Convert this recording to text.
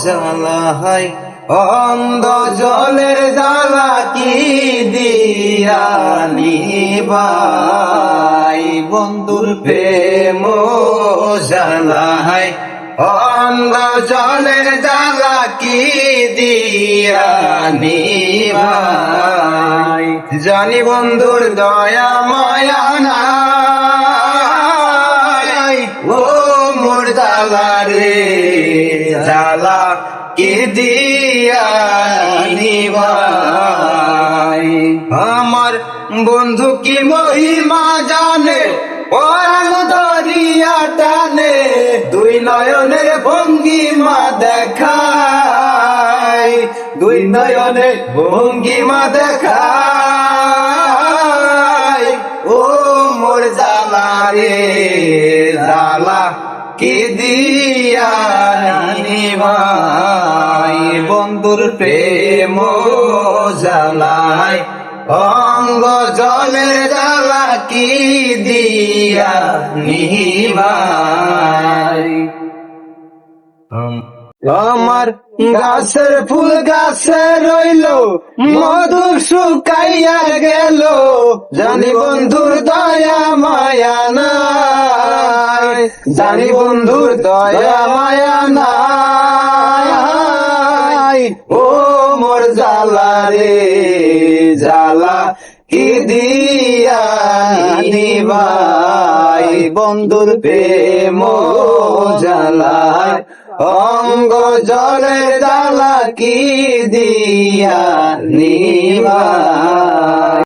জ্বালায় অন্ধ জলের জ্বালা কি দিয়া নিবাই বন্ধুর প্রেম জ্বালায় অন্ধ জলের জ্বালা কি দিয়া নিবাই জানি বন্ধুর দয়া মায়া নাই ও মোর জ্বালা রে জ্বালা কি দিয়া নিবাই আমার বন্ধু কি মহিমা জানে পরাণ দরিয়া টানে দুই নয়নের ভঙ্গিমা দেখায় দুই নয়নের ভঙ্গিমা দেখায় ও মোর জ্বালা রে জ্বালা কি দিয়া নিবাই বন্ধুর প্রেম জ্বালায় অঙ্গ জলের জ্বালা কি দিয়া নিবাই আমার গাছের ফুল গাছে রইল মধু শুকাইয়া গেল জানি বন্ধুর দয়া মায়া নাই জানি বন্ধুর দয়া মায়া নাই ও মোর জ্বালা রে জ্বালা কি দিয়া নিবাই বন্ধুর প্রেম জ্বালায় অঙ্গ জলের জ্বালা কি দিয়া নিবাই।